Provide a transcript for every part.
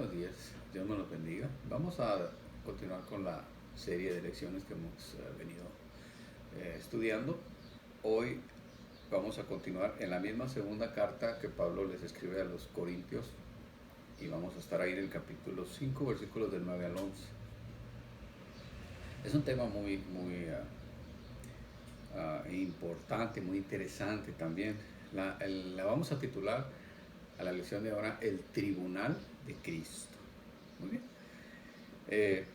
buenos días, Dios nos los bendiga. Vamos a continuar con la serie de lecciones que hemos venido estudiando. Hoy vamos a continuar en la misma segunda carta que Pablo les escribe a los Corintios y vamos a estar ahí en el capítulo 5, versículos del 9 al 11. Es un tema muy importante, muy interesante también. La vamos a titular a la lección de ahora El Tribunal de Cristo. Muy bien.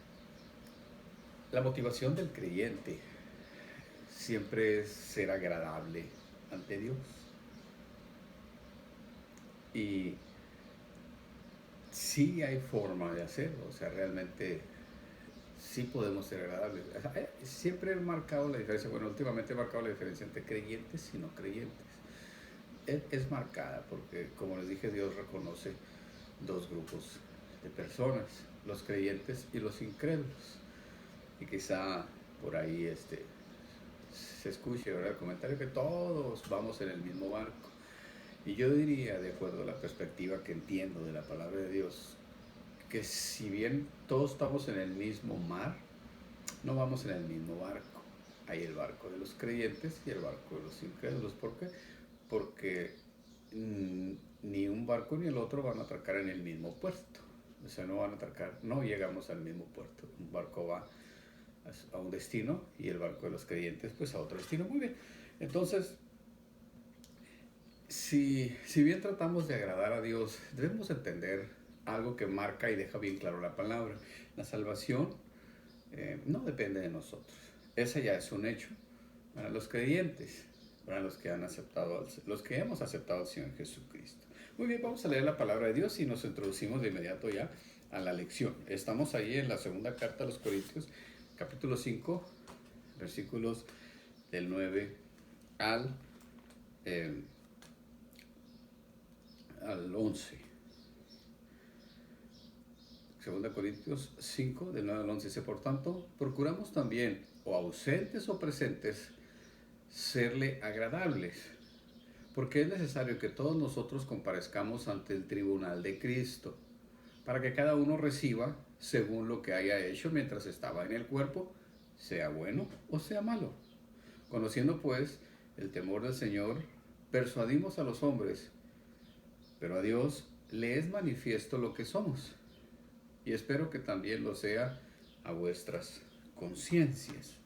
La motivación del creyente siempre es ser agradable ante Dios. Y sí hay forma de hacerlo, o sea, realmente sí podemos ser agradables. Siempre he marcado la diferencia, bueno, últimamente he marcado la diferencia entre creyentes y no creyentes. Es marcada porque, como les dije, Dios reconoce dos grupos de personas, los creyentes y los incrédulos. Y quizá por ahí se escuche, ¿verdad?, el comentario que todos vamos en el mismo barco. Y yo diría, de acuerdo a la perspectiva que entiendo de la palabra de Dios, que si bien todos estamos en el mismo mar, no vamos en el mismo barco. Hay el barco de los creyentes y el barco de los incrédulos. ¿Por qué? Porque ni un barco ni el otro van a atracar en el mismo puerto. O sea, no van a atracar, no llegamos al mismo puerto. Un barco va a un destino y el barco de los creyentes pues a otro destino. Muy bien. Entonces, si bien tratamos de agradar a Dios, debemos entender algo que marca y deja bien claro la palabra. La salvación no depende de nosotros. Esa ya es un hecho para los creyentes, para los que hemos aceptado al Señor Jesucristo. Muy bien, vamos a leer la palabra de Dios y nos introducimos de inmediato ya a la lección. Estamos ahí en la segunda carta a los Corintios, capítulo 5, versículos del 9 al 11. Segunda Corintios 5, del 9 al 11. Dice, por tanto, procuramos también, o ausentes o presentes, serle agradables, porque es necesario que todos nosotros comparezcamos ante el tribunal de Cristo, para que cada uno reciba según lo que haya hecho mientras estaba en el cuerpo, sea bueno o sea malo. Conociendo pues el temor del Señor, persuadimos a los hombres, pero a Dios le es manifiesto lo que somos, y espero que también lo sea a vuestras conciencias.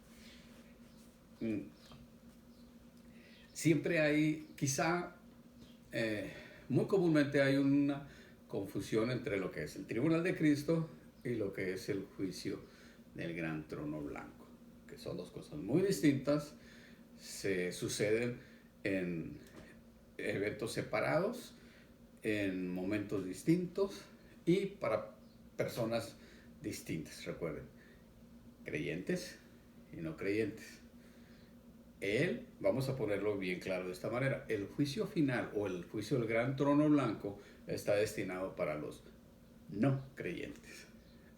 Siempre hay, quizá, muy comúnmente hay una confusión entre lo que es el tribunal de Cristo y lo que es el juicio del gran trono blanco, que son dos cosas muy distintas, se suceden en eventos separados, en momentos distintos y para personas distintas. Recuerden, creyentes y no creyentes. Vamos a ponerlo bien claro de esta manera, el juicio final o el juicio del gran trono blanco está destinado para los no creyentes.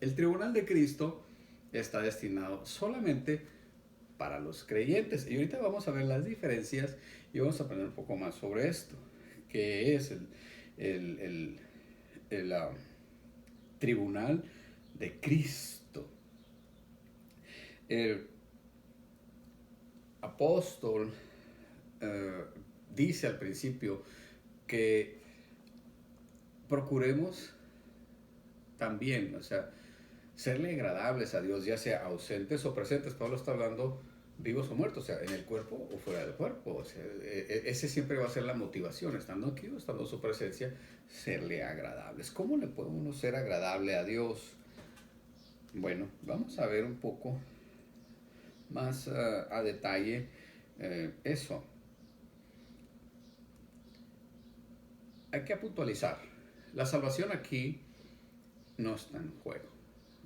El tribunal de Cristo está destinado solamente para los creyentes. Y ahorita vamos a ver las diferencias y vamos a aprender un poco más sobre esto, que es el tribunal de Cristo. El apóstol dice al principio que procuremos también, o sea, serle agradables a Dios, ya sea ausentes o presentes. Pablo está hablando vivos o muertos, o sea, en el cuerpo o fuera del cuerpo. O sea, ese siempre va a ser la motivación, estando aquí o estando en su presencia, serle agradables. ¿Cómo le puede uno ser agradable a Dios? Bueno, vamos a ver un poco más a detalle eso. Hay que puntualizar. La salvación aquí no está en juego.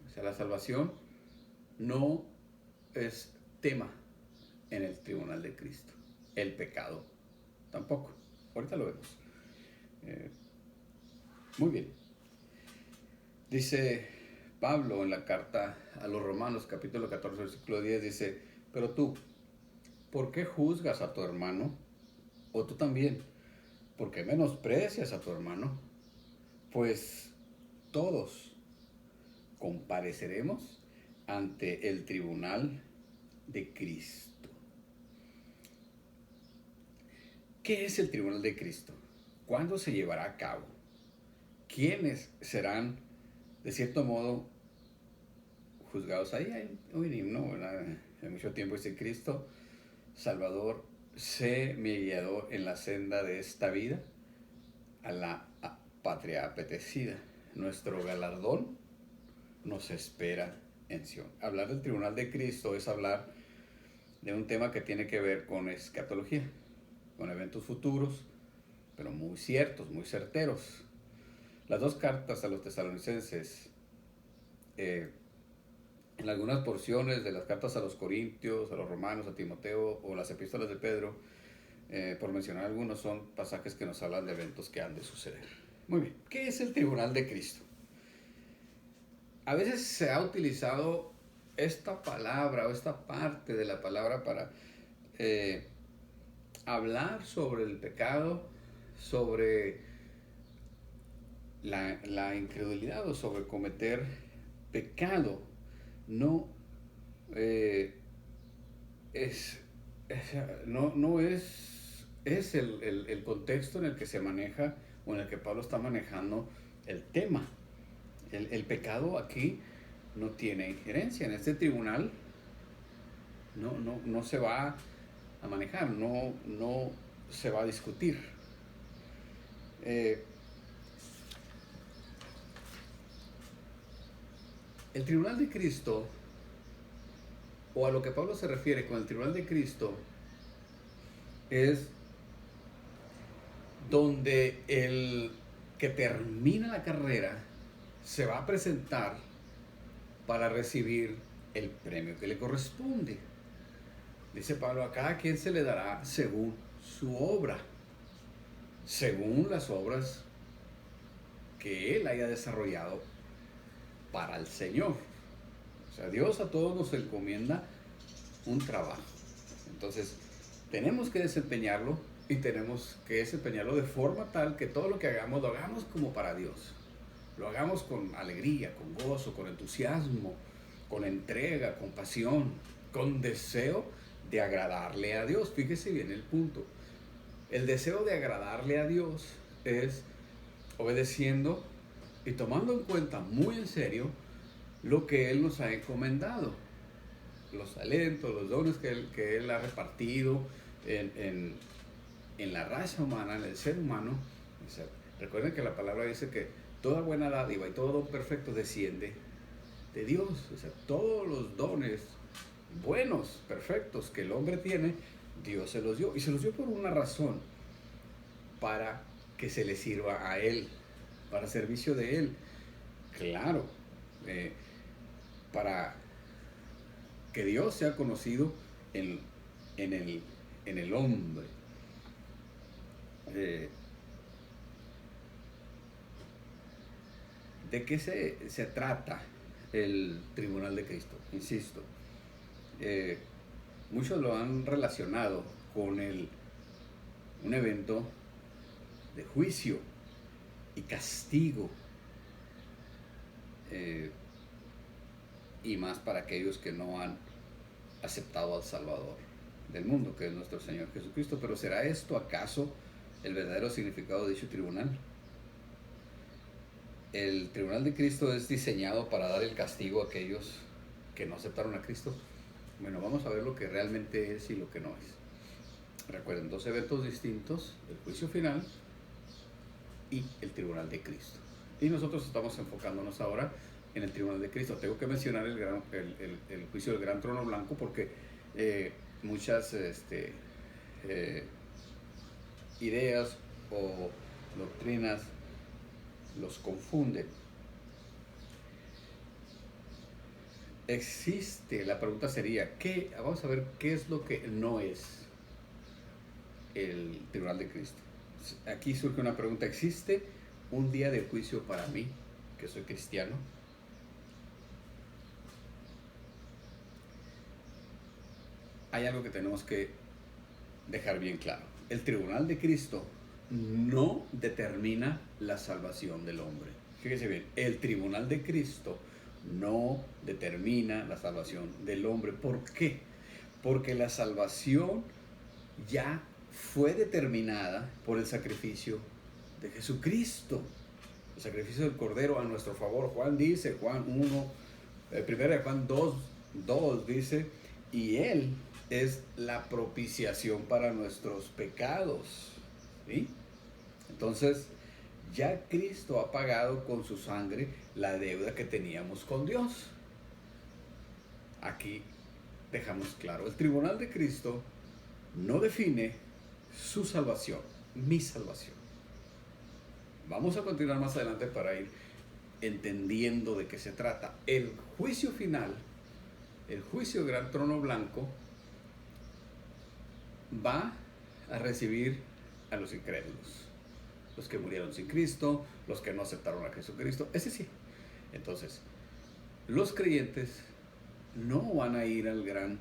O sea, la salvación no es tema en el tribunal de Cristo. El pecado tampoco. Ahorita lo vemos. Muy bien. Dice Pablo en la carta a los Romanos, capítulo 14, versículo 10, dice, pero tú, ¿por qué juzgas a tu hermano? O tú también, ¿por qué menosprecias a tu hermano? Pues todos compareceremos ante el tribunal de Cristo. ¿Qué es el tribunal de Cristo? ¿Cuándo se llevará a cabo? ¿Quiénes serán, de cierto modo, juzgados? Ahí hay un himno, ¿verdad? Hace mucho tiempo dice: Cristo, Salvador, sé mi guiador en la senda de esta vida, a la patria apetecida. Nuestro galardón nos espera en Sion. Hablar del tribunal de Cristo es hablar de un tema que tiene que ver con escatología, con eventos futuros, pero muy ciertos, muy certeros. Las dos cartas a los tesalonicenses, en algunas porciones de las cartas a los corintios, a los romanos, a Timoteo, o las epístolas de Pedro, por mencionar algunos, son pasajes que nos hablan de eventos que han de suceder. Muy bien, ¿qué es el tribunal de Cristo? A veces se ha utilizado esta palabra o esta parte de la palabra para hablar sobre el pecado, sobre la incredulidad o sobre cometer pecado. No es el contexto en el que se maneja o en el que Pablo está manejando el tema. El pecado aquí no tiene injerencia. En este tribunal no se va a manejar, no se va a discutir. El tribunal de Cristo, o a lo que Pablo se refiere con el tribunal de Cristo, es donde el que termina la carrera se va a presentar para recibir el premio que le corresponde. Dice Pablo: a cada quien se le dará según su obra, según las obras que él haya desarrollado para el Señor. O sea, Dios a todos nos encomienda un trabajo. Entonces, tenemos que desempeñarlo, y tenemos que desempeñarlo de forma tal que todo lo que hagamos lo hagamos como para Dios. Lo hagamos con alegría, con gozo, con entusiasmo, con entrega, con pasión, con deseo de agradarle a Dios. Fíjese bien el punto. El deseo de agradarle a Dios es obedeciendo y tomando en cuenta muy en serio lo que Él nos ha encomendado. Los talentos, los dones que Él ha repartido en la raza humana, en el ser humano. O sea, recuerden que la palabra dice que toda buena dádiva y todo don perfecto desciende de Dios. O sea, todos los dones buenos, perfectos que el hombre tiene, Dios se los dio. Y se los dio por una razón: para que se le sirva a Él, para servicio de Él. Claro, para que Dios sea conocido en el hombre. ¿De qué se trata el tribunal de Cristo? Insisto, muchos lo han relacionado con un evento de juicio y castigo, y más para aquellos que no han aceptado al Salvador del mundo, que es nuestro Señor Jesucristo. Pero ¿será esto acaso el verdadero significado de dicho tribunal? El tribunal de Cristo es diseñado para dar el castigo a aquellos que no aceptaron a Cristo. Bueno, vamos a ver lo que realmente es y lo que no es. Recuerden, dos eventos distintos: el juicio final y el tribunal de Cristo. Y nosotros estamos enfocándonos ahora en el tribunal de Cristo. Tengo que mencionar el juicio del gran trono blanco, porque muchas ideas o doctrinas los confunden. La pregunta sería, vamos a ver qué es lo que no es el tribunal de Cristo. Aquí surge una pregunta: ¿existe un día de juicio para mí, que soy cristiano? Hay algo que tenemos que dejar bien claro: el tribunal de Cristo no determina la salvación del hombre. Fíjese bien, el tribunal de Cristo no determina la salvación del hombre. ¿Por qué? Porque la salvación ya fue determinada por el sacrificio de Jesucristo, el sacrificio del Cordero a nuestro favor. Juan dice, Juan 1, 1 Juan 2 dice, y Él es la propiciación para nuestros pecados. ¿Sí? Entonces, ya Cristo ha pagado con su sangre la deuda que teníamos con Dios. Aquí dejamos claro, el tribunal de Cristo no define su salvación, mi salvación. Vamos a continuar más adelante para ir entendiendo de qué se trata. El juicio final, el juicio del gran trono blanco, va a recibir a los incrédulos, los que murieron sin Cristo, los que no aceptaron a Jesucristo, ese sí. Entonces, los creyentes no van a ir al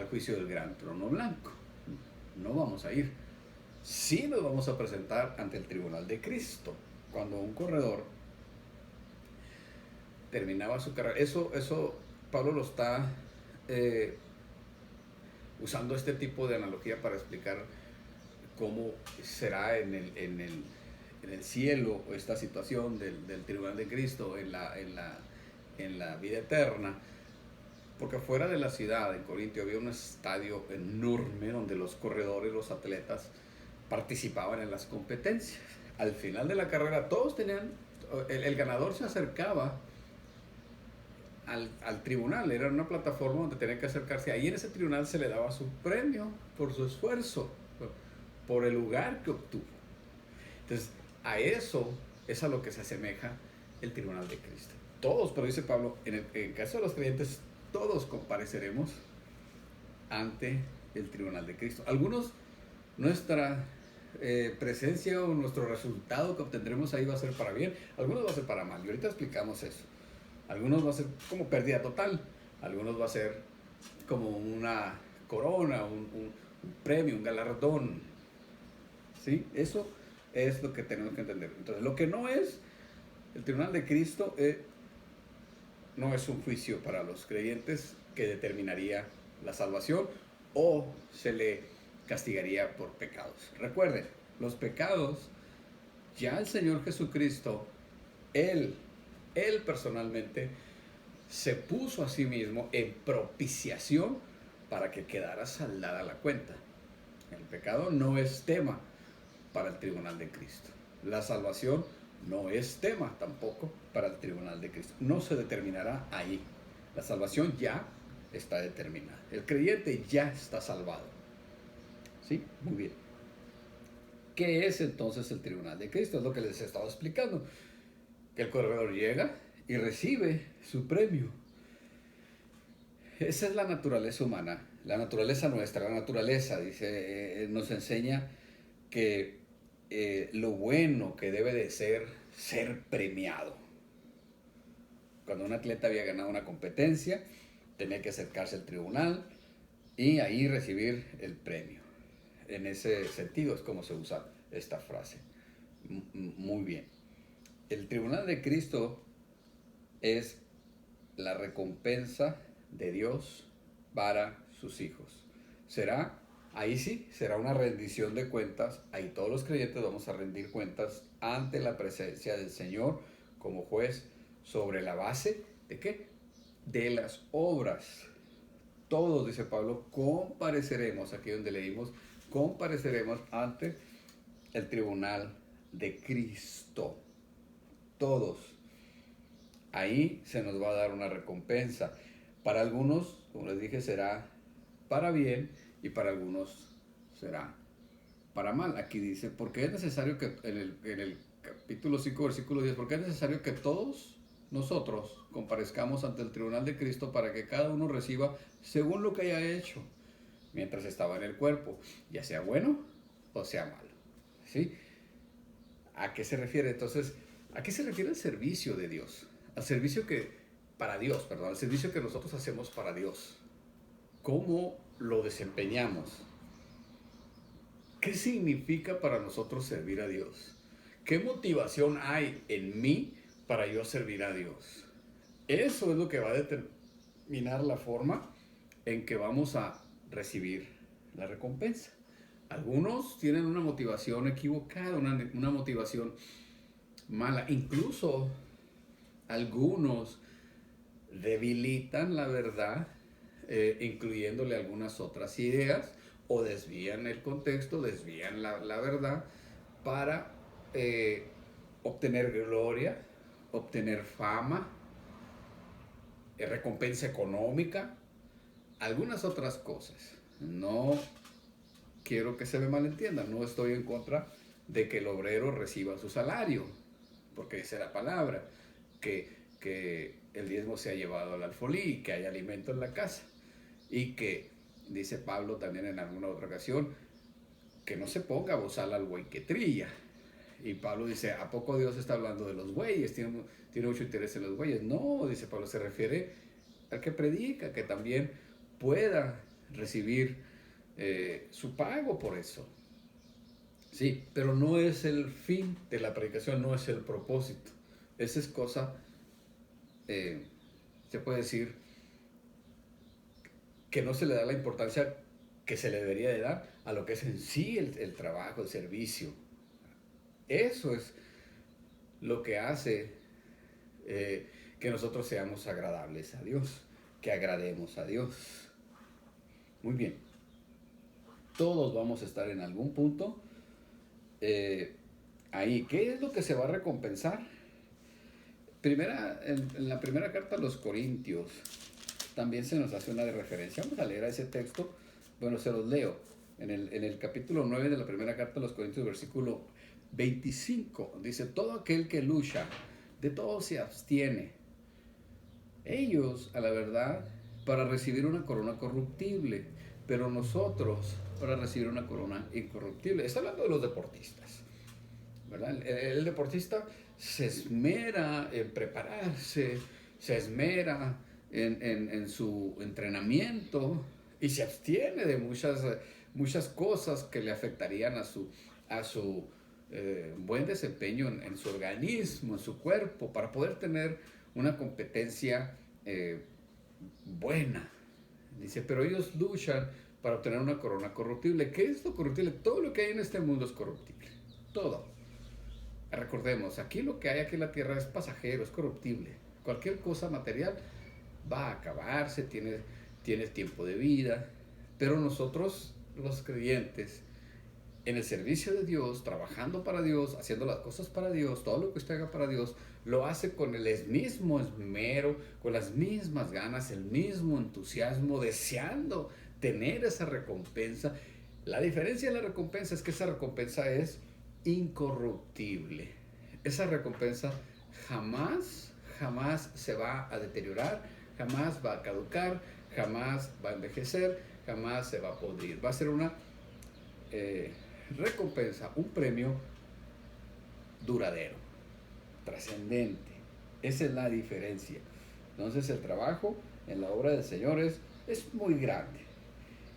juicio del gran trono blanco. No vamos a ir. Sí nos vamos a presentar ante el tribunal de Cristo. Cuando un corredor terminaba su carrera, eso Pablo lo está usando este tipo de analogía para explicar cómo será en el cielo esta situación del tribunal de Cristo en la vida eterna. Porque fuera de la ciudad, en Corintio, había un estadio enorme donde los corredores, los atletas, participaban en las competencias. Al final de la carrera, todos tenían, el ganador se acercaba al tribunal, era una plataforma donde tenía que acercarse. Ahí en ese tribunal se le daba su premio por su esfuerzo, por el lugar que obtuvo. Entonces, a eso es a lo que se asemeja el tribunal de Cristo. Todos, pero dice Pablo, en el caso de los creyentes, todos compareceremos ante el tribunal de Cristo. Algunos, nuestra presencia o nuestro resultado que obtendremos ahí va a ser para bien, algunos va a ser para mal, y ahorita explicamos eso. Algunos va a ser como pérdida total, algunos va a ser como una corona, un premio, un galardón. ¿Sí? Eso es lo que tenemos que entender. Entonces, lo que no es el tribunal de Cristo no es un juicio para los creyentes que determinaría la salvación o se le castigaría por pecados. Recuerden, los pecados, ya el Señor Jesucristo, Él personalmente se puso a sí mismo en propiciación para que quedara saldada la cuenta. El pecado no es tema para el tribunal de Cristo. La salvación no es tema tampoco para el tribunal de Cristo. No se determinará ahí. La salvación ya está determinada. El creyente ya está salvado. ¿Sí? Muy bien. ¿Qué es entonces el tribunal de Cristo? Es lo que les he estado explicando. Que el corredor llega y recibe su premio. Esa es la naturaleza humana, la naturaleza nuestra, la naturaleza, dice, nos enseña que lo bueno que debe de ser premiado. Cuando un atleta había ganado una competencia, tenía que acercarse al tribunal y ahí recibir el premio. En ese sentido es como se usa esta frase. Muy bien. El tribunal de Cristo es la recompensa de Dios para sus hijos. Ahí sí, será una rendición de cuentas. Ahí todos los creyentes vamos a rendir cuentas ante la presencia del Señor como juez sobre la base ¿de qué? De las obras. Todos, dice Pablo, compareceremos, aquí donde leímos, compareceremos ante el tribunal de Cristo. Todos. Ahí se nos va a dar una recompensa. Para algunos, como les dije, será para bien y para algunos será para mal. Aquí dice, porque es necesario que, en el capítulo 5, versículo 10, porque es necesario que todos nosotros comparezcamos ante el tribunal de Cristo para que cada uno reciba según lo que haya hecho mientras estaba en el cuerpo, ya sea bueno o sea malo. ¿Sí? ¿A qué se refiere? Entonces, ¿a qué se refiere el servicio de Dios? Al servicio al servicio que nosotros hacemos para Dios. ¿Cómo lo desempeñamos? ¿Qué significa para nosotros servir a Dios? ¿Qué motivación hay en mí para yo servir a Dios. Eso es lo que va a determinar la forma en que vamos a recibir la recompensa. Algunos tienen una motivación equivocada, una motivación mala. Incluso algunos debilitan la verdad, incluyéndole algunas otras ideas, o desvían el contexto, desvían la verdad para obtener gloria, obtener fama, recompensa económica, algunas otras cosas. No quiero que se me malentienda, no estoy en contra de que el obrero reciba su salario, porque dice la palabra, que el diezmo se ha llevado al alfolí, que hay alimento en la casa, y que, dice Pablo también en alguna otra ocasión, que no se ponga a bozal al buey que trilla. Y Pablo dice, ¿a poco Dios está hablando de los bueyes? ¿Tiene mucho interés en los bueyes? No, dice Pablo, se refiere al que predica, que también pueda recibir su pago por eso. Sí, pero no es el fin de la predicación, no es el propósito. Esa es cosa, se puede decir, que no se le da la importancia que se le debería de dar a lo que es en sí el trabajo, el servicio. Eso es lo que hace que nosotros seamos agradables a Dios, que agrademos a Dios. Muy bien. Todos vamos a estar en algún punto ahí. ¿Qué es lo que se va a recompensar? En la primera carta a los Corintios también se nos hace una de referencia. Vamos a leer a ese texto. Bueno, se los leo. En el capítulo 9 de la primera carta a los Corintios, versículo 25, dice, todo aquel que lucha, de todo se abstiene. Ellos, a la verdad, para recibir una corona corruptible, pero nosotros para recibir una corona incorruptible. Está hablando de los deportistas, ¿verdad? El deportista se esmera en prepararse, se esmera en su entrenamiento y se abstiene de muchas cosas que le afectarían a su buen desempeño en su organismo, en su cuerpo, para poder tener una competencia buena. Dice, pero ellos luchan para obtener una corona corruptible. ¿Qué es lo corruptible? Todo lo que hay en este mundo es corruptible. Todo. Recordemos, aquí lo que hay aquí en la tierra es pasajero, es corruptible. Cualquier cosa material va a acabarse, tiene tiempo de vida. Pero nosotros, los creyentes, en el servicio de Dios, trabajando para Dios, haciendo las cosas para Dios, todo lo que usted haga para Dios, lo hace con el mismo esmero, con las mismas ganas, el mismo entusiasmo, deseando tener esa recompensa. La diferencia de la recompensa es que esa recompensa es incorruptible. Esa recompensa jamás se va a deteriorar, jamás va a caducar, jamás va a envejecer, jamás se va a podrir. Va a ser una recompensa, un premio duradero, trascendente. Esa es la diferencia. Entonces el trabajo en la obra del Señor es muy grande.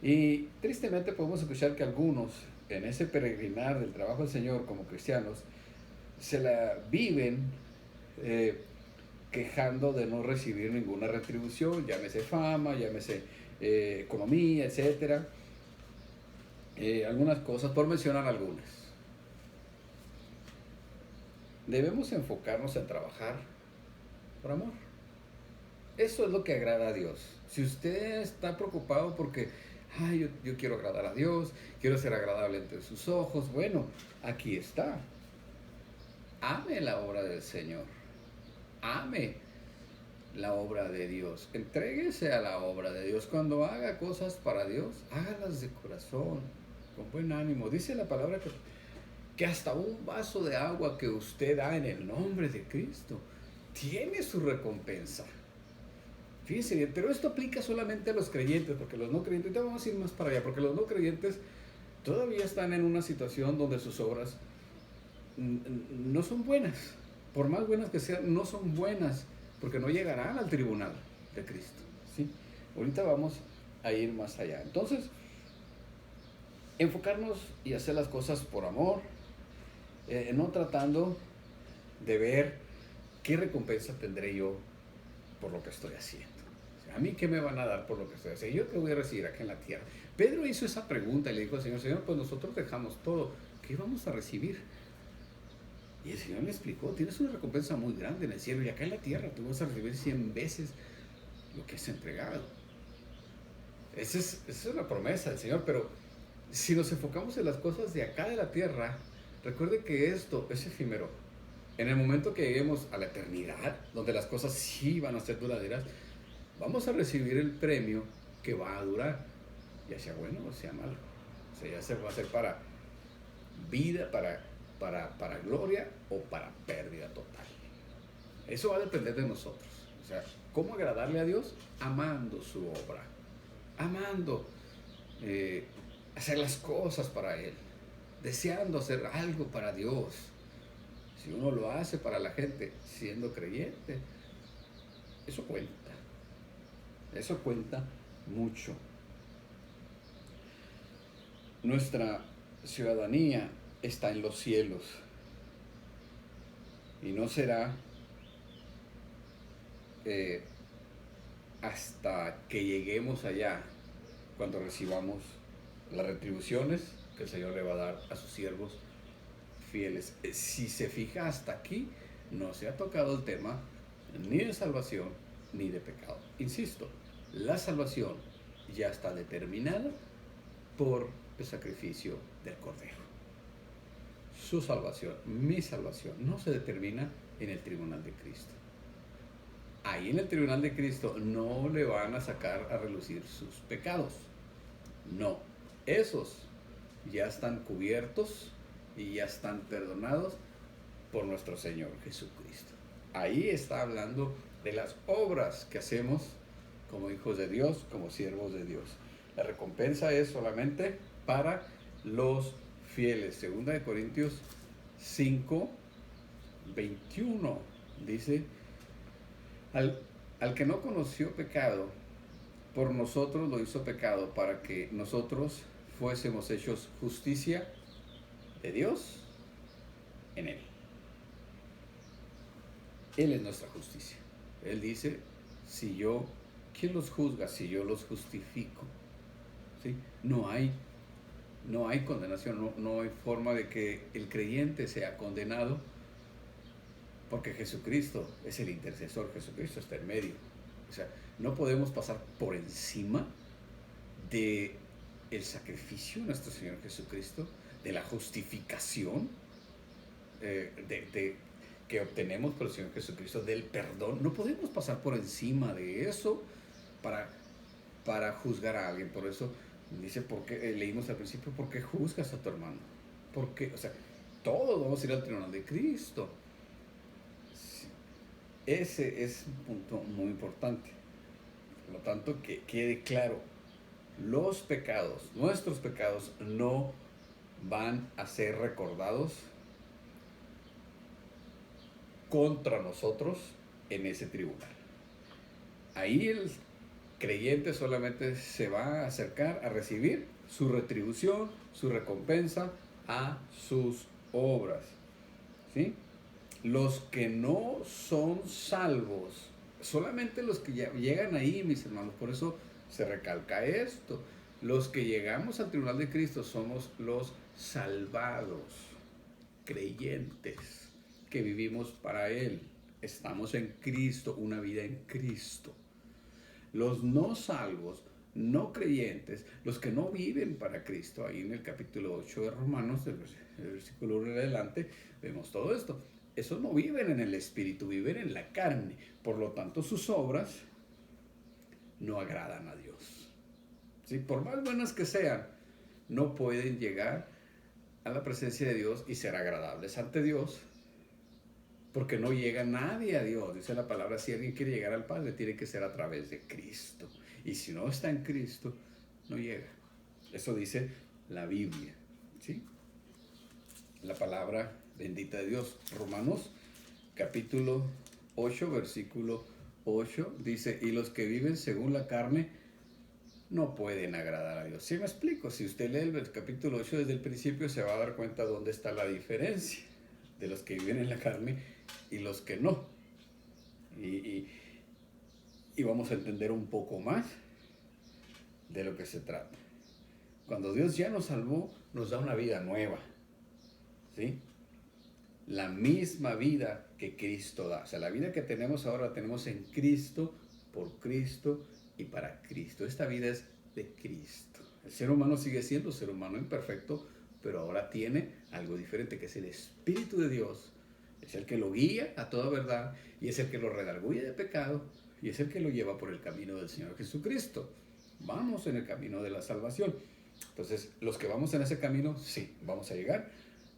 Y tristemente podemos escuchar que algunos en ese peregrinar del trabajo del Señor como cristianos se la viven quejando de no recibir ninguna retribución, llámese fama, llámese economía, etcétera. Algunas cosas, por mencionar algunas. Debemos enfocarnos en trabajar por amor. Eso es lo que agrada a Dios. Si usted está preocupado porque yo quiero agradar a Dios, quiero ser agradable ante sus ojos, bueno, aquí está. Ame la obra del Señor. Ame la obra de Dios. Entréguese a la obra de Dios. Cuando haga cosas para Dios, hágalas de corazón, con buen ánimo. Dice la palabra que hasta un vaso de agua que usted da en el nombre de Cristo tiene su recompensa. Fíjense bien, pero esto aplica solamente a los creyentes, porque los no creyentes, ya vamos a ir más para allá, porque los no creyentes todavía están en una situación donde sus obras no son buenas. Por más buenas que sean, no son buenas, porque no llegarán al tribunal de Cristo, ¿sí? Ahorita vamos a ir más allá. Entonces, enfocarnos y hacer las cosas por amor, no tratando de ver ¿qué recompensa tendré yo por lo que estoy haciendo? O sea, ¿a mí qué me van a dar por lo que estoy haciendo? ¿Yo qué voy a recibir acá en la tierra? Pedro hizo esa pregunta y le dijo al Señor, Señor, pues nosotros dejamos todo, ¿qué vamos a recibir? Y el Señor le explicó, tienes una recompensa muy grande en el cielo y acá en la tierra tú vas a recibir 100 veces lo que has entregado. Esa es la promesa del Señor, pero si nos enfocamos en las cosas de acá de la tierra, recuerde que esto es efímero. En el momento que lleguemos a la eternidad, donde las cosas sí van a ser duraderas, vamos a recibir el premio que va a durar, ya sea bueno o sea malo. O sea, ya se va a hacer para vida, para gloria o para pérdida total. Eso va a depender de nosotros. O sea, ¿cómo agradarle a Dios? Amando su obra, amando hacer las cosas para Él, deseando hacer algo para Dios. Si uno lo hace para la gente siendo creyente, eso cuenta mucho. Nuestra ciudadanía está en los cielos y no será hasta que lleguemos allá cuando recibamos las retribuciones que el Señor le va a dar a sus siervos fieles. Si se fija hasta aquí, no se ha tocado el tema ni de salvación ni de pecado. Insisto, la salvación ya está determinada por el sacrificio del Cordero. Su salvación, mi salvación, no se determina en el tribunal de Cristo. Ahí en el tribunal de Cristo no le van a sacar a relucir sus pecados. No, esos ya están cubiertos y ya están perdonados por nuestro Señor Jesucristo. Ahí está hablando de las obras que hacemos como hijos de Dios, como siervos de Dios. La recompensa es solamente para los fieles. Segunda de Corintios 5, 21 dice, al que no conoció pecado, por nosotros lo hizo pecado, para que nosotros fuésemos hechos justicia de Dios en Él. Él es nuestra justicia. Él dice, ¿quién los juzga si yo los justifico? ¿Sí? No hay condenación, no hay forma de que el creyente sea condenado, porque Jesucristo es el intercesor, Jesucristo está en medio. O sea, no podemos pasar por encima de el sacrificio de nuestro Señor Jesucristo, de la justificación que obtenemos por el Señor Jesucristo, del perdón. No podemos pasar por encima de eso para juzgar a alguien. Por eso dice, leímos al principio, ¿por qué juzgas a tu hermano? Porque, o sea, todos vamos a ir al tribunal de Cristo. Ese es un punto muy importante. Por lo tanto, que quede claro, los pecados, nuestros pecados, no van a ser recordados contra nosotros en ese tribunal. Ahí el creyente solamente se va a acercar a recibir su retribución, su recompensa a sus obras. ¿Sí? Los que no son salvos, solamente los que ya llegan ahí, mis hermanos, por eso se recalca esto. Los que llegamos al tribunal de Cristo somos los salvados, creyentes, que vivimos para Él. Estamos en Cristo, una vida en Cristo. Los no salvos, no creyentes, los que no viven para Cristo, ahí en el capítulo 8 de Romanos, el versículo 1 en adelante, vemos todo esto. Esos no viven en el Espíritu, viven en la carne. Por lo tanto, sus obras no agradan a Dios. ¿Sí? Por más buenas que sean, no pueden llegar a la presencia de Dios y ser agradables ante Dios, porque no llega nadie a Dios. Dice la palabra, si alguien quiere llegar al Padre, tiene que ser a través de Cristo. Y si no está en Cristo, no llega. Eso dice la Biblia. ¿Sí? La palabra bendita de Dios. Romanos capítulo 8, versículo 8, dice, y los que viven según la carne no pueden agradar a Dios. ¿Sí me explico? Si usted lee el capítulo 8 desde el principio, se va a dar cuenta dónde está la diferencia de los que viven en la carne y los que no. Y, y, y vamos a entender un poco más de lo que se trata. Cuando Dios ya nos salvó, nos da una vida nueva, ¿sí? La misma vida que Cristo da. O sea, la vida que tenemos ahora la tenemos en Cristo, por Cristo y para Cristo. Esta vida es de Cristo. El ser humano sigue siendo ser humano imperfecto, pero ahora tiene algo diferente, que es el Espíritu de Dios. Es el que lo guía a toda verdad y es el que lo redarguye de pecado y es el que lo lleva por el camino del Señor Jesucristo. Vamos en el camino de la salvación. Entonces, los que vamos en ese camino, sí, vamos a llegar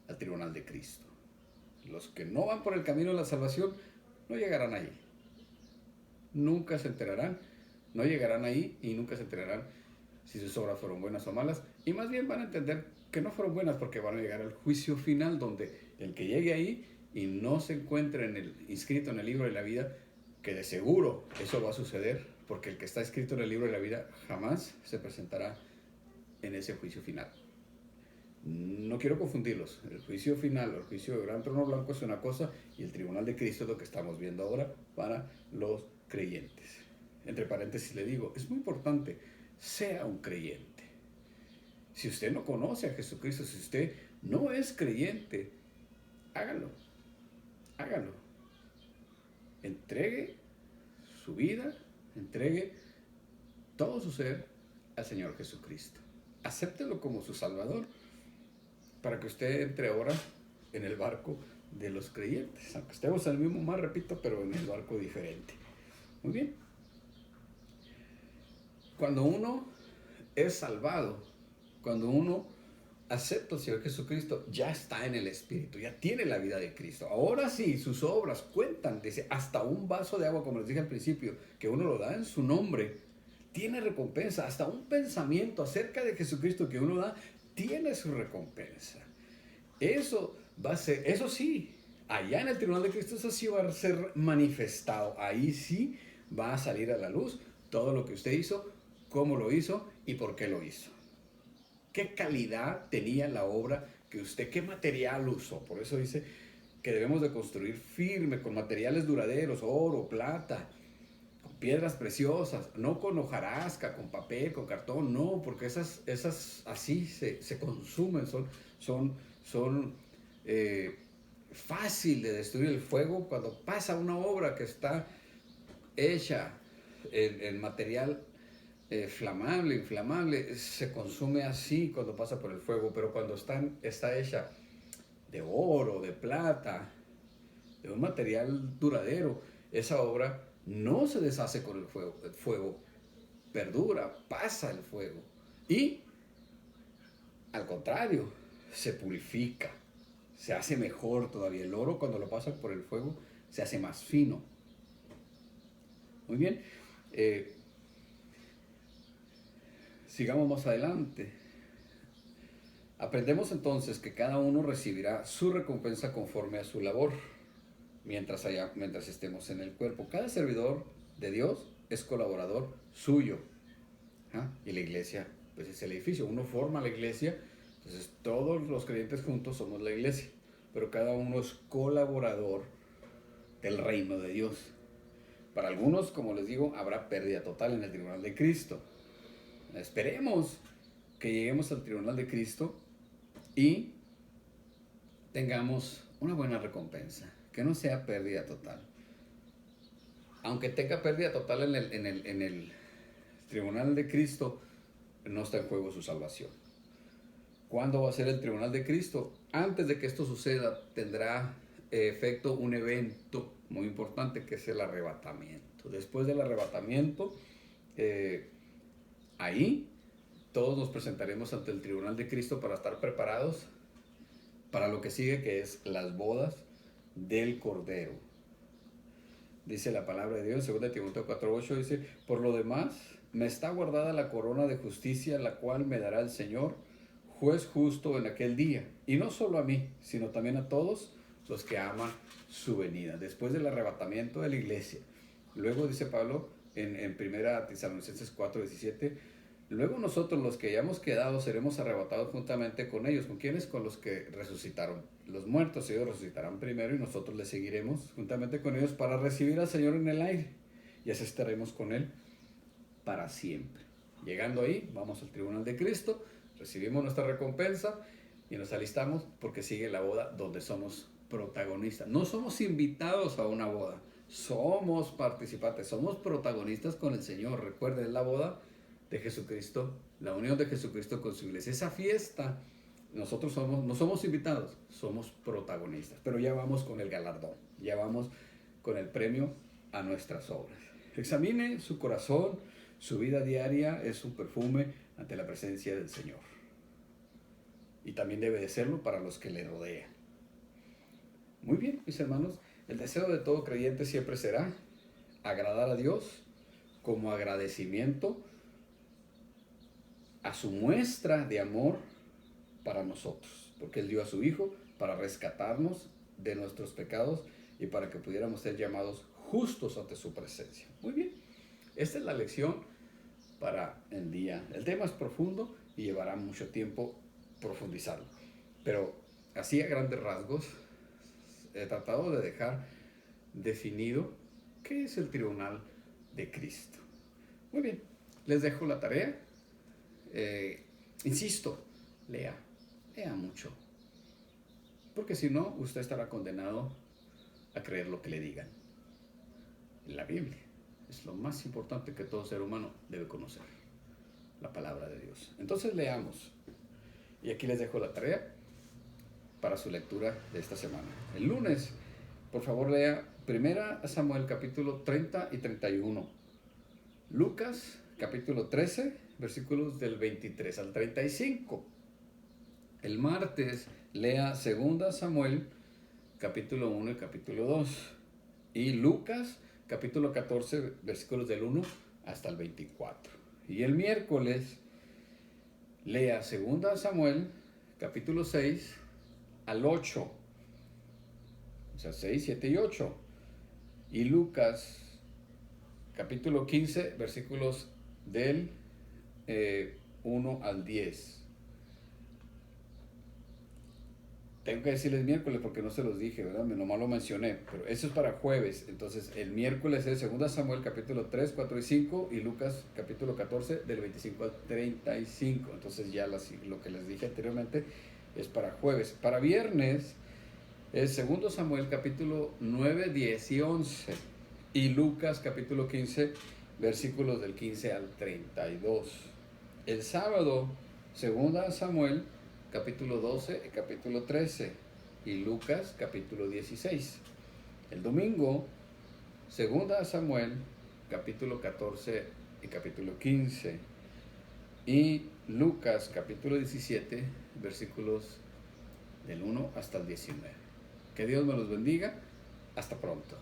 al tribunal de Cristo. Los que no van por el camino de la salvación, no llegarán ahí. Nunca se enterarán, no llegarán ahí y nunca se enterarán si sus obras fueron buenas o malas. Y más bien van a entender que no fueron buenas porque van a llegar al juicio final, donde el que llegue ahí y no se encuentre inscrito en el libro de la vida, que de seguro eso va a suceder, porque el que está escrito en el libro de la vida jamás se presentará en ese juicio final. No quiero confundirlos. El juicio final, el juicio del gran trono blanco es una cosa y el tribunal de Cristo es lo que estamos viendo ahora para los creyentes. Entre paréntesis le digo, es muy importante, sea un creyente. Si usted no conoce a Jesucristo, si usted no es creyente, hágalo. Hágalo. Entregue su vida, entregue todo su ser al Señor Jesucristo. Acéptelo como su Salvador, para que usted entre ahora en el barco de los creyentes, aunque estemos en el mismo mar, repito, pero en el barco diferente. Muy bien. Cuando uno es salvado, cuando uno acepta al Señor Jesucristo, ya está en el Espíritu, ya tiene la vida de Cristo. Ahora sí, sus obras cuentan, dice, hasta un vaso de agua, como les dije al principio, que uno lo da en su nombre, tiene recompensa. Hasta un pensamiento acerca de Jesucristo que uno da, tiene su recompensa. Eso va a ser, eso sí, allá en el tribunal de Cristo, eso sí va a ser manifestado. Ahí sí va a salir a la luz todo lo que usted hizo, cómo lo hizo y por qué lo hizo. ¿Qué calidad tenía la obra que usted, qué material usó? Por eso dice que debemos de construir firme, con materiales duraderos, oro, plata, con piedras preciosas, no con hojarasca, con papel, con cartón, no, porque esas así se consumen, son fácil de destruir el fuego cuando pasa una obra que está hecha en material flamable, inflamable, se consume así cuando pasa por el fuego, pero cuando está hecha de oro, de plata, de un material duradero, esa obra no se deshace con el fuego perdura, pasa el fuego y al contrario, se purifica, se hace mejor todavía. El oro cuando lo pasa por el fuego se hace más fino. Muy bien. Sigamos más adelante. Aprendemos entonces que cada uno recibirá su recompensa conforme a su labor mientras estemos en el cuerpo. Cada servidor de Dios es colaborador suyo. Y la iglesia pues es el edificio. Uno forma la iglesia, entonces todos los creyentes juntos somos la iglesia, pero cada uno es colaborador del reino de Dios. Para algunos, como les digo, habrá pérdida total en el tribunal de Cristo. Esperemos que lleguemos al tribunal de Cristo y tengamos una buena recompensa, que no sea pérdida total. Aunque tenga pérdida total en el tribunal de Cristo, no está en juego su salvación. ¿Cuándo va a ser el tribunal de Cristo? Antes de que esto suceda, tendrá efecto un evento muy importante, que es el arrebatamiento. Después del arrebatamiento, ahí todos nos presentaremos ante el tribunal de Cristo para estar preparados para lo que sigue, que es las bodas del Cordero. Dice la palabra de Dios, 2 Timoteo 4:8, dice: por lo demás, me está guardada la corona de justicia, la cual me dará el Señor, juez justo en aquel día. Y no solo a mí, sino también a todos los que aman su venida. Después del arrebatamiento de la iglesia. Luego dice Pablo en 1 Tesalonicenses 4:17, Luego nosotros los que hayamos quedado seremos arrebatados juntamente con ellos. ¿Con quiénes? Con los que resucitaron. Los muertos, ellos resucitarán primero y nosotros les seguiremos juntamente con ellos para recibir al Señor en el aire. Y así estaremos con Él para siempre. Llegando ahí, vamos al tribunal de Cristo, recibimos nuestra recompensa y nos alistamos porque sigue la boda donde somos protagonistas. No somos invitados a una boda, somos participantes, somos protagonistas con el Señor. Recuerden, la boda de Jesucristo, la unión de Jesucristo con su iglesia. Esa fiesta, nosotros no somos invitados, somos protagonistas. Pero ya vamos con el galardón, ya vamos con el premio a nuestras obras. Examine su corazón, su vida diaria es un perfume ante la presencia del Señor. Y también debe de serlo para los que le rodean. Muy bien, mis hermanos, el deseo de todo creyente siempre será agradar a Dios como agradecimiento a su muestra de amor para nosotros, porque Él dio a su Hijo para rescatarnos de nuestros pecados y para que pudiéramos ser llamados justos ante su presencia. Muy bien, esta es la lección para el día. El tema es profundo y llevará mucho tiempo profundizarlo, pero así a grandes rasgos he tratado de dejar definido qué es el tribunal de Cristo. Muy bien, les dejo la tarea. Insisto, lea mucho, porque si no, usted estará condenado a creer lo que le digan. La Biblia es lo más importante que todo ser humano debe conocer, la palabra de Dios. Entonces leamos, y aquí les dejo la tarea para su lectura de esta semana. El lunes, por favor, lea 1 Samuel capítulo 30 y 31, Lucas capítulo 13, versículos del 23 al 35. El martes, lea 2 Samuel capítulo 1 y capítulo 2, y Lucas capítulo 14, versículos del 1 hasta el 24. Y el miércoles, lea 2 Samuel capítulo 6 al 8, o sea, 6, 7 y 8. Y Lucas capítulo 15, versículos del 1 al 10. Tengo que decirles miércoles porque no se los dije, ¿verdad? Nomás lo mencioné, pero eso es para jueves. Entonces, el miércoles es 2 Samuel capítulo 3, 4 y 5 y Lucas capítulo 14 del 25 al 35. Entonces, ya lo que les dije anteriormente es para jueves. Para viernes es 2 Samuel capítulo 9, 10 y 11 y Lucas capítulo 15, versículos del 15 al 32. El sábado, 2 Samuel capítulo 12 y capítulo 13 y Lucas capítulo 16. El domingo, 2 Samuel capítulo 14 y capítulo 15 y Lucas capítulo 17, versículos del 1 hasta el 19. Que Dios me los bendiga. Hasta pronto.